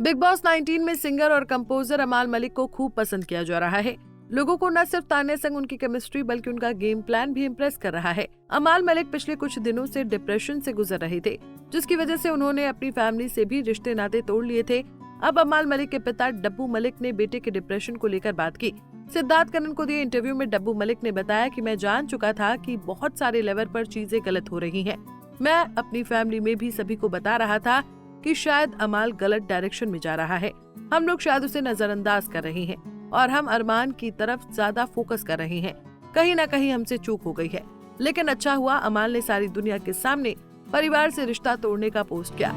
Big boss 19 में singer और composer अमाल मलिक को खूब पसंद किया जा रहा है। लोगों को न सिर्फ तान्या संग उनकी केमिस्ट्री बल्कि उनका गेम प्लान भी इम्प्रेस कर रहा है। अमाल मलिक पिछले कुछ दिनों से डिप्रेशन से गुजर रहे थे, जिसकी वजह से उन्होंने अपनी फैमिली से भी रिश्ते नाते तोड़ लिए थे। अब अमाल मलिक के पिता डब्बू मलिक ने बेटे के डिप्रेशन को लेकर बात की। सिद्धार्थ कनन को दिए इंटरव्यू में डब्बू मलिक ने बताया कि मैं जान चुका था कि बहुत सारे लेवल पर चीजें गलत हो रही हैं। मैं अपनी फैमिली में भी सभी को बता रहा था कि शायद अमाल गलत डायरेक्शन में जा रहा है। हम लोग शायद उसे नजरअंदाज कर रहे हैं और हम अरमान की तरफ ज्यादा फोकस कर रहे हैं। कहीं ना कहीं हमसे चूक हो गई है, लेकिन अच्छा हुआ अमाल ने सारी दुनिया के सामने परिवार से रिश्ता तोड़ने का पोस्ट किया।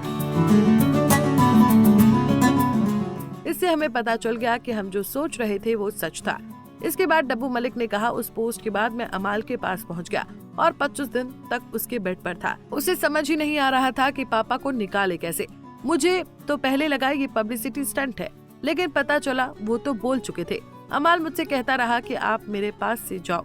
इससे हमें पता चल गया कि हम जो सोच रहे थे वो सच था। इसके बाद डब्बू मलिक ने कहा, उस पोस्ट के बाद मैं अमाल के पास पहुंच गया और 25 दिन तक उसके बेड पर था। उसे समझ ही नहीं आ रहा था कि पापा को निकाले कैसे। मुझे तो पहले लगा ये पब्लिसिटी स्टंट है, लेकिन पता चला वो तो बोल चुके थे। अमाल मुझसे कहता रहा कि आप मेरे पास से जाओ,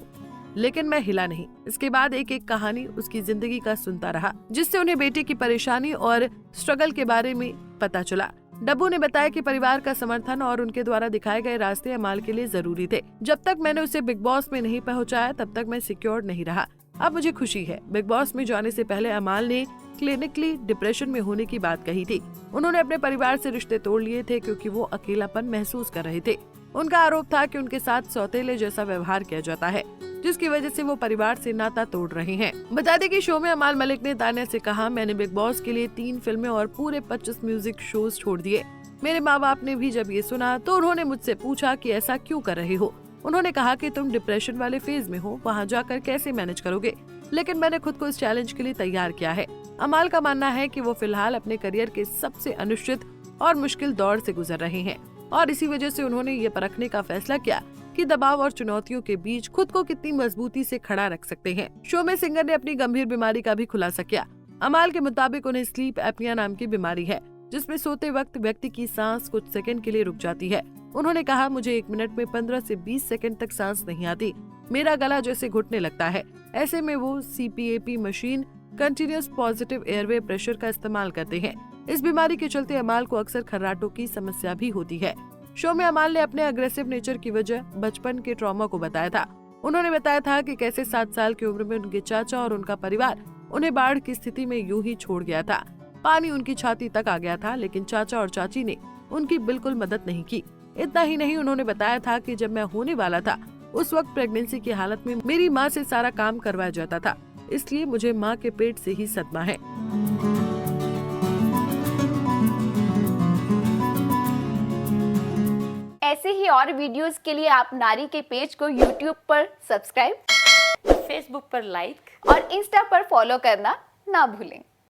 लेकिन मैं हिला नहीं। इसके बाद एक एक कहानी उसकी जिंदगी का सुनता रहा, जिससे उन्हें बेटे की परेशानी और स्ट्रगल के बारे में पता चला। डब्बू ने बताया कि परिवार का समर्थन और उनके द्वारा दिखाए गए रास्ते अमाल के लिए जरूरी थे। जब तक मैंने उसे बिग बॉस में नहीं पहुंचाया तब तक मैं सिक्योर नहीं रहा। अब मुझे खुशी है। बिग बॉस में जाने से पहले अमाल ने क्लिनिकली डिप्रेशन में होने की बात कही थी। उन्होंने अपने परिवार से रिश्ते तोड़ लिए थे क्योंकि वो अकेलापन महसूस कर रहे थे। उनका आरोप था कि उनके साथ सौतेले जैसा व्यवहार किया जाता है, जिसकी वजह से वो परिवार से नाता तोड़ रहे हैं। बता दें कि शो में अमाल मलिक ने तान्या से कहा, मैंने बिग बॉस के लिए 3 फिल्में और पूरे 25 म्यूजिक शोज छोड़ दिए। मेरे माँ बाप ने भी जब ये सुना तो उन्होंने मुझसे पूछा कि ऐसा क्यों कर रहे हो। उन्होंने कहा कि तुम डिप्रेशन वाले फेज में हो, वहाँ जाकर कैसे मैनेज करोगे, लेकिन मैंने खुद को इस चैलेंज के लिए तैयार किया है। अमाल का मानना है कि वो फिलहाल अपने करियर के सबसे अनिश्चित और मुश्किल दौर से गुजर रहे हैं और इसी वजह से उन्होंने ये परखने का फैसला किया कि दबाव और चुनौतियों के बीच खुद को कितनी मजबूती से खड़ा रख सकते हैं। शो में सिंगर ने अपनी गंभीर बीमारी का भी खुलासा किया। अमाल के मुताबिक उन्हें स्लीप एपनिया नाम की बीमारी है, जिसमें सोते वक्त व्यक्ति की सांस कुछ सेकंड के लिए रुक जाती है। उन्होंने कहा, मुझे 1 मिनट में 15 से 20 सेकंड तक सांस नहीं आती। मेरा गला जैसे घुटने लगता है। ऐसे में वो CPAP machine, continuous positive airway pressure का इस्तेमाल करते हैं। इस बीमारी के चलते अमाल को अक्सर खर्राटों की समस्या भी होती है। शो में अमाल ने अपने अग्रेसिव नेचर की वजह बचपन के ट्रॉमा को बताया था। उन्होंने बताया था कि कैसे 7 साल की उम्र में उनके चाचा और उनका परिवार उन्हें बाढ़ की स्थिति में यूं ही छोड़ गया था। पानी उनकी छाती तक आ गया था, लेकिन चाचा और चाची ने उनकी बिल्कुल मदद नहीं की। इतना ही नहीं, उन्होंने बताया था कि जब मैं होने वाला था उस वक्त प्रेगनेंसी की हालत में मेरी माँ से सारा काम करवाया जाता था, इसलिए मुझे माँ के पेट से ही सदमा है। ऐसे ही और वीडियोस के लिए आप नारी के पेज को YouTube पर सब्सक्राइब, Facebook पर लाइक और Insta पर फॉलो करना ना भूलें।